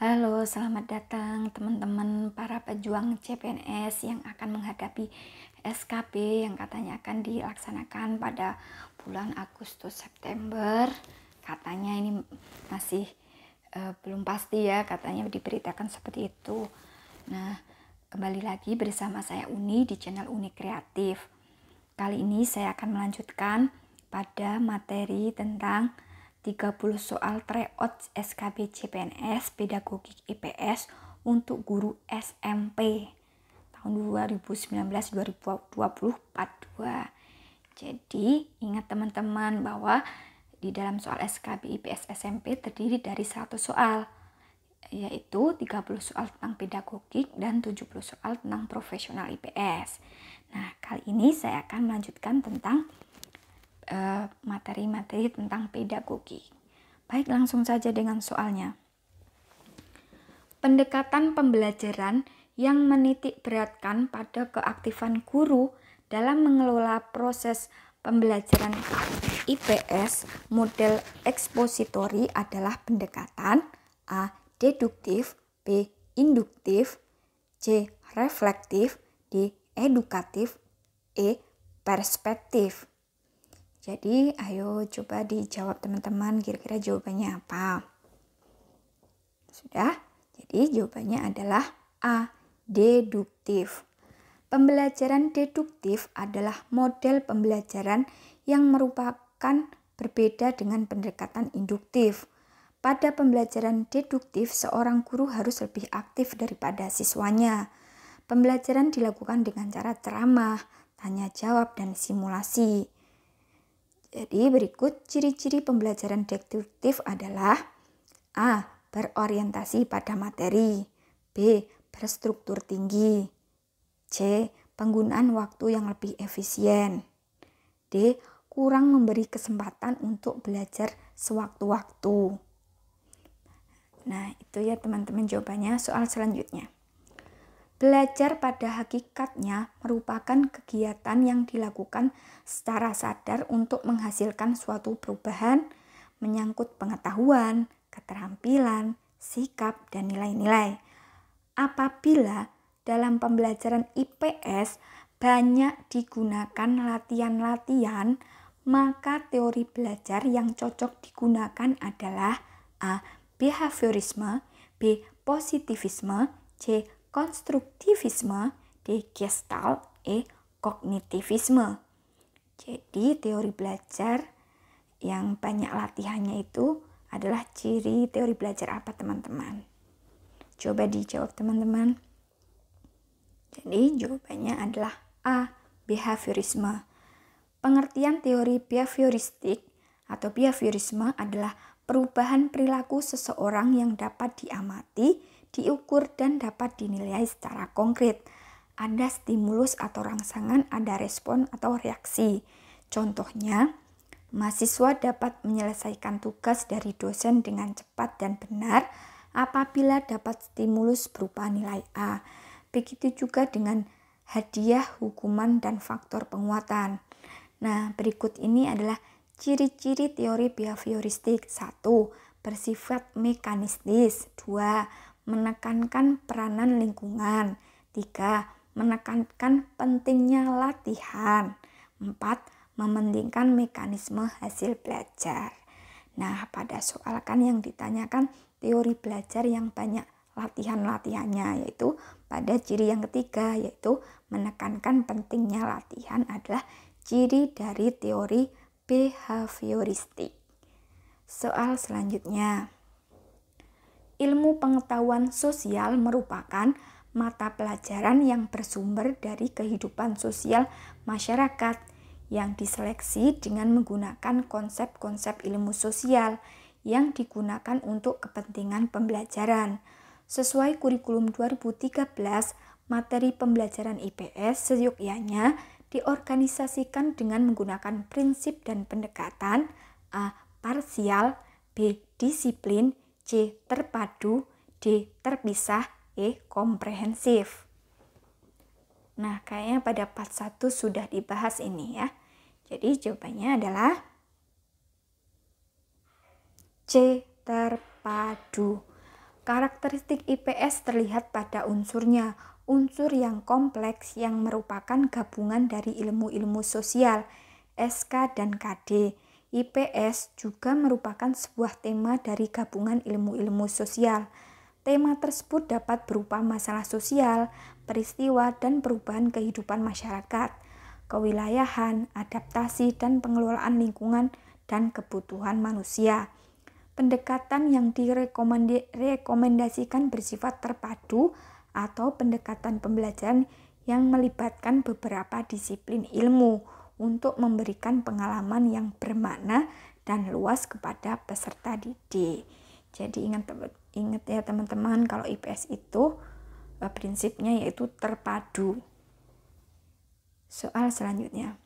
Halo, selamat datang teman-teman para pejuang CPNS yang akan menghadapi SKB yang katanya akan dilaksanakan pada bulan Agustus September. Katanya ini masih belum pasti ya, katanya diberitakan seperti itu. Nah, kembali lagi bersama saya Uni di channel Uni Kreatif. Kali ini saya akan melanjutkan pada materi tentang 30 soal tryout SKB CPNS Pedagogik IPS untuk guru SMP tahun 2019-2020 part 2. Jadi ingat teman-teman bahwa di dalam soal SKB IPS SMP terdiri dari 100 soal, yaitu 30 soal tentang pedagogik dan 70 soal tentang profesional IPS. Nah, kali ini saya akan melanjutkan tentang materi-materi tentang pedagogi. Baik, langsung saja dengan soalnya. Pendekatan pembelajaran yang menitik beratkan pada keaktifan guru dalam mengelola proses pembelajaran IPS model ekspositori adalah pendekatan A. Deduktif, B. Induktif, C. Reflektif, D. Edukatif, E. Perspektif. Jadi ayo coba dijawab teman-teman, kira-kira jawabannya apa? Sudah? Jadi jawabannya adalah A. Deduktif. Pembelajaran deduktif adalah model pembelajaran yang merupakan berbeda dengan pendekatan induktif. Pada pembelajaran deduktif, seorang guru harus lebih aktif daripada siswanya. Pembelajaran dilakukan dengan cara ceramah, tanya jawab, dan simulasi. Jadi berikut ciri-ciri pembelajaran deduktif adalah A. Berorientasi pada materi, B. Berstruktur tinggi, C. Penggunaan waktu yang lebih efisien, D. Kurang memberi kesempatan untuk belajar sewaktu-waktu. Nah, itu ya teman-teman jawabannya. Soal selanjutnya. Belajar pada hakikatnya merupakan kegiatan yang dilakukan secara sadar untuk menghasilkan suatu perubahan menyangkut pengetahuan, keterampilan, sikap, dan nilai-nilai. Apabila dalam pembelajaran IPS banyak digunakan latihan-latihan, maka teori belajar yang cocok digunakan adalah A. Behaviorisme, B. Positivisme, C. Konstruktivisme, D. Gestalt, E. Kognitivisme. Jadi teori belajar yang banyak latihannya itu adalah ciri teori belajar apa teman-teman? Coba dijawab teman-teman. Jadi jawabannya adalah A. Behaviorisme. Pengertian teori behavioristik atau behaviorisme adalah perubahan perilaku seseorang yang dapat diamati, diukur, dan dapat dinilai secara konkret. Ada stimulus atau rangsangan, ada respon atau reaksi. Contohnya, mahasiswa dapat menyelesaikan tugas dari dosen dengan cepat dan benar apabila dapat stimulus berupa nilai A. Begitu juga dengan hadiah, hukuman, dan faktor penguatan. Nah, berikut ini adalah ciri-ciri teori behavioristik. 1. Bersifat mekanistis. 2. Menekankan peranan lingkungan. 3. Menekankan pentingnya latihan. 4. Mementingkan mekanisme hasil belajar. Nah, pada soal kan yang ditanyakan teori belajar yang banyak latihan-latihannya, yaitu pada ciri yang ketiga, yaitu menekankan pentingnya latihan adalah ciri dari teori behavioristik. Soal selanjutnya. Ilmu pengetahuan sosial merupakan mata pelajaran yang bersumber dari kehidupan sosial masyarakat yang diseleksi dengan menggunakan konsep-konsep ilmu sosial yang digunakan untuk kepentingan pembelajaran. Sesuai kurikulum 2013, materi pembelajaran IPS seyogyanya diorganisasikan dengan menggunakan prinsip dan pendekatan A. Parsial, B. Disiplin, C. Terpadu, D. Terpisah, E. Komprehensif. Nah, kayaknya pada part 1 sudah dibahas ini ya. Jadi jawabannya adalah C. Terpadu. Karakteristik IPS terlihat pada unsurnya, unsur yang kompleks yang merupakan gabungan dari ilmu-ilmu sosial, SK dan KD. IPS juga merupakan sebuah tema dari gabungan ilmu-ilmu sosial. Tema tersebut dapat berupa masalah sosial, peristiwa, dan perubahan kehidupan masyarakat, kewilayahan, adaptasi, dan pengelolaan lingkungan dan kebutuhan manusia. Pendekatan yang direkomendasikan bersifat terpadu atau pendekatan pembelajaran yang melibatkan beberapa disiplin ilmu untuk memberikan pengalaman yang bermakna dan luas kepada peserta didik. Jadi ingat ya teman-teman, kalau IPS itu prinsipnya yaitu terpadu. Soal selanjutnya.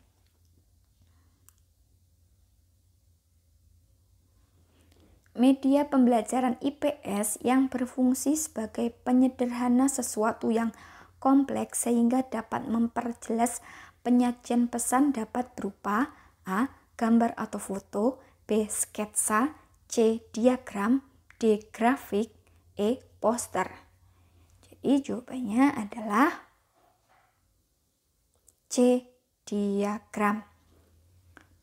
Media pembelajaran IPS yang berfungsi sebagai penyederhana sesuatu yang kompleks sehingga dapat memperjelas penyajian pesan dapat berupa A. Gambar atau foto, B. Sketsa, C. Diagram, D. Grafik, E. Poster. Jadi jawabannya adalah C. Diagram.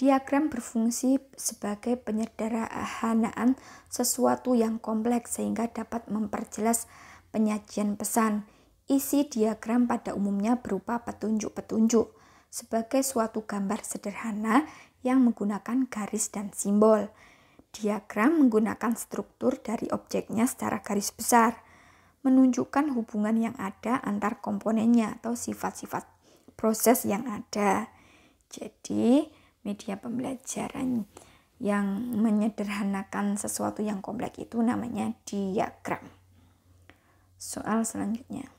Diagram berfungsi sebagai penyederhanaan sesuatu yang kompleks sehingga dapat memperjelas penyajian pesan. Isi diagram pada umumnya berupa petunjuk-petunjuk sebagai suatu gambar sederhana yang menggunakan garis dan simbol. Diagram menggunakan struktur dari objeknya secara garis besar, menunjukkan hubungan yang ada antar komponennya atau sifat-sifat proses yang ada. Jadi, media pembelajaran yang menyederhanakan sesuatu yang kompleks itu namanya diagram. Soal selanjutnya.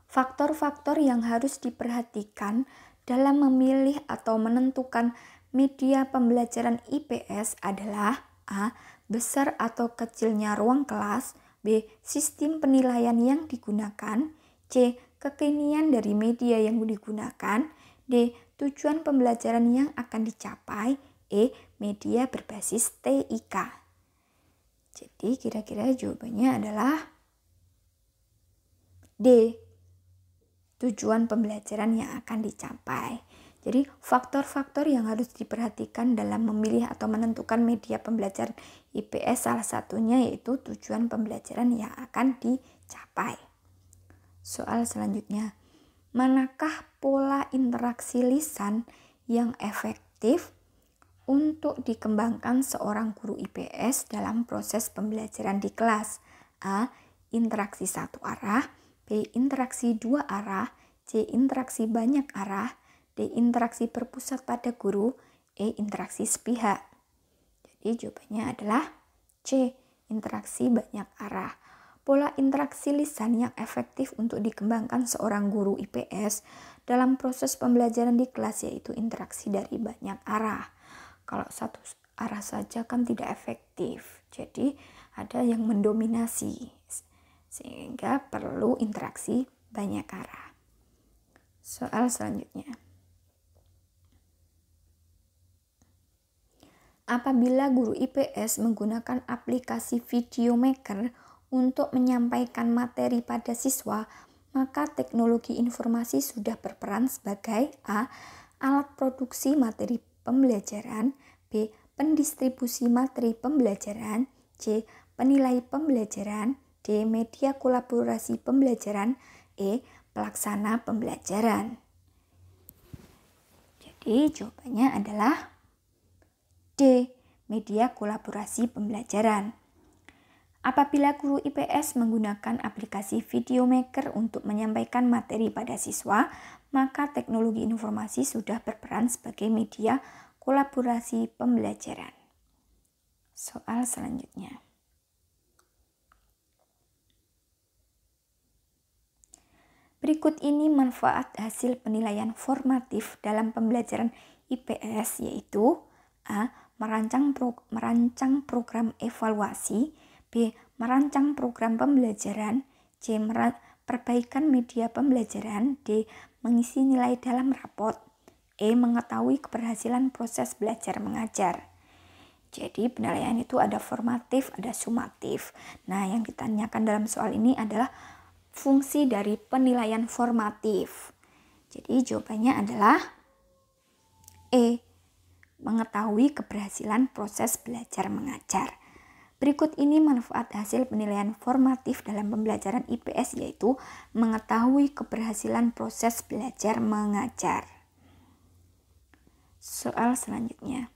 Faktor-faktor yang harus diperhatikan dalam memilih atau menentukan media pembelajaran IPS adalah A. Besar atau kecilnya ruang kelas, B. Sistem penilaian yang digunakan, C. Kekinian dari media yang digunakan, D. Tujuan pembelajaran yang akan dicapai, E. Media berbasis TIK. Jadi kira-kira jawabannya adalah D. Tujuan pembelajaran yang akan dicapai. Jadi faktor-faktor yang harus diperhatikan dalam memilih atau menentukan media pembelajaran IPS salah satunya yaitu tujuan pembelajaran yang akan dicapai. Soal selanjutnya, manakah pola interaksi lisan yang efektif untuk dikembangkan seorang guru IPS dalam proses pembelajaran di kelas? A. Interaksi satu arah, B. Interaksi dua arah, C. Interaksi banyak arah, D. Interaksi berpusat pada guru, E. Interaksi sepihak. Jadi jawabannya adalah C. Interaksi banyak arah. Pola interaksi lisan yang efektif untuk dikembangkan seorang guru IPS dalam proses pembelajaran di kelas yaitu interaksi dari banyak arah. Kalau satu arah saja kan tidak efektif, jadi ada yang mendominasi sehingga perlu interaksi banyak arah. Soal selanjutnya. Apabila guru IPS menggunakan aplikasi Video Maker untuk menyampaikan materi pada siswa, maka teknologi informasi sudah berperan sebagai A. Alat produksi materi pembelajaran, B. Pendistribusi materi pembelajaran, C. Penilai pembelajaran, D. Media kolaborasi pembelajaran, E. Pelaksana pembelajaran. Jadi jawabannya adalah D. Media kolaborasi pembelajaran. Apabila guru IPS menggunakan aplikasi Video Maker untuk menyampaikan materi pada siswa, maka teknologi informasi sudah berperan sebagai media kolaborasi pembelajaran. Soal selanjutnya. Berikut ini manfaat hasil penilaian formatif dalam pembelajaran IPS yaitu A. Merancang program evaluasi, B. Merancang program pembelajaran, C. Perbaikan media pembelajaran, D. Mengisi nilai dalam rapot, E. Mengetahui keberhasilan proses belajar mengajar. Jadi penilaian itu ada formatif, ada sumatif. Nah, yang ditanyakan dalam soal ini adalah fungsi dari penilaian formatif. Jadi jawabannya adalah E. Mengetahui keberhasilan proses belajar mengajar. Berikut ini manfaat hasil penilaian formatif dalam pembelajaran IPS, yaitu mengetahui keberhasilan proses belajar mengajar. Soal selanjutnya.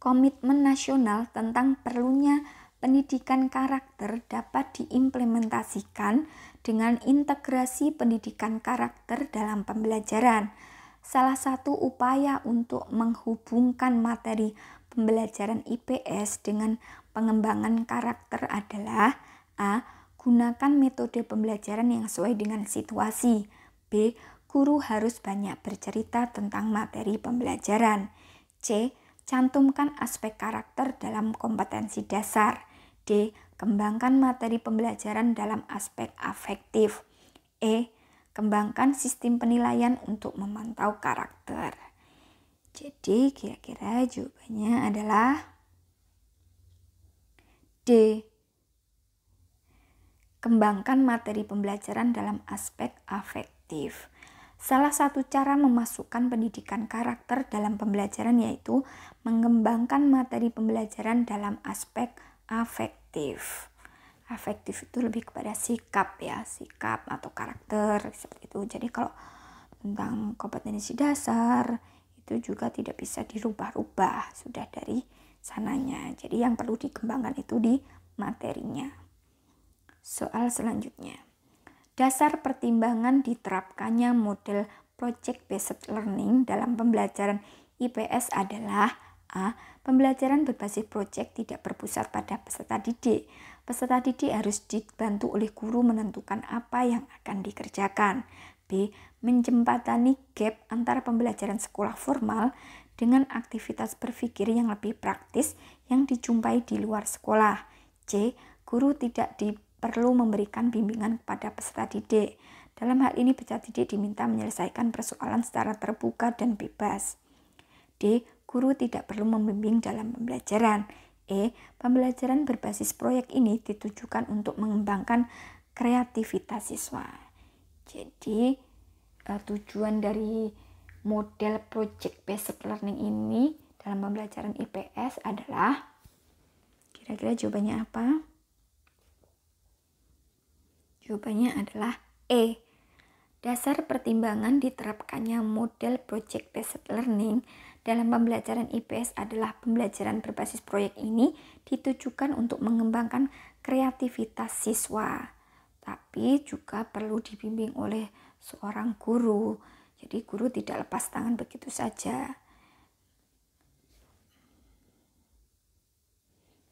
Komitmen nasional tentang perlunya pendidikan karakter dapat diimplementasikan dengan integrasi pendidikan karakter dalam pembelajaran. Salah satu upaya untuk menghubungkan materi pembelajaran IPS dengan pengembangan karakter adalah A. Gunakan metode pembelajaran yang sesuai dengan situasi. B. Guru harus banyak bercerita tentang materi pembelajaran. C. Cantumkan aspek karakter dalam kompetensi dasar. D. Kembangkan materi pembelajaran dalam aspek afektif. E. Kembangkan sistem penilaian untuk memantau karakter. Jadi kira-kira jawabannya adalah D. Kembangkan materi pembelajaran dalam aspek afektif. Salah satu cara memasukkan pendidikan karakter dalam pembelajaran yaitu mengembangkan materi pembelajaran dalam aspek afektif. Afektif itu lebih kepada sikap ya, sikap atau karakter seperti itu. Jadi kalau tentang kompetensi dasar itu juga tidak bisa dirubah-rubah, sudah dari sananya. Jadi yang perlu dikembangkan itu di materinya. Soal selanjutnya. Dasar pertimbangan diterapkannya model project based learning dalam pembelajaran IPS adalah A. Pembelajaran berbasis project tidak berpusat pada peserta didik. Peserta didik harus dibantu oleh guru menentukan apa yang akan dikerjakan. B. Menjembatani gap antara pembelajaran sekolah formal dengan aktivitas berpikir yang lebih praktis yang dijumpai di luar sekolah. C. Guru tidak perlu memberikan bimbingan kepada peserta didik. Dalam hal ini peserta didik diminta menyelesaikan persoalan secara terbuka dan bebas. D. Guru tidak perlu membimbing dalam pembelajaran. E. Pembelajaran berbasis proyek ini ditujukan untuk mengembangkan kreativitas siswa. Jadi tujuan dari model project based learning ini dalam pembelajaran IPS adalah, kira-kira jawabannya apa? Jawabannya adalah E. Dasar pertimbangan diterapkannya model project based learning dalam pembelajaran IPS adalah pembelajaran berbasis proyek ini ditujukan untuk mengembangkan kreativitas siswa, tapi juga perlu dibimbing oleh seorang guru. Jadi guru tidak lepas tangan begitu saja.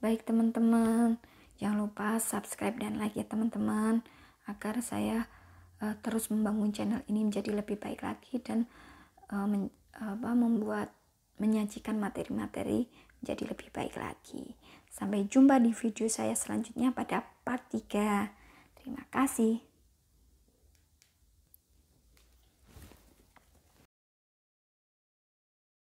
Baik teman-teman, jangan lupa subscribe dan like ya teman-teman, agar saya terus membangun channel ini menjadi lebih baik lagi dan menyajikan materi-materi menjadi lebih baik lagi. Sampai jumpa di video saya selanjutnya pada part 3. Terima kasih.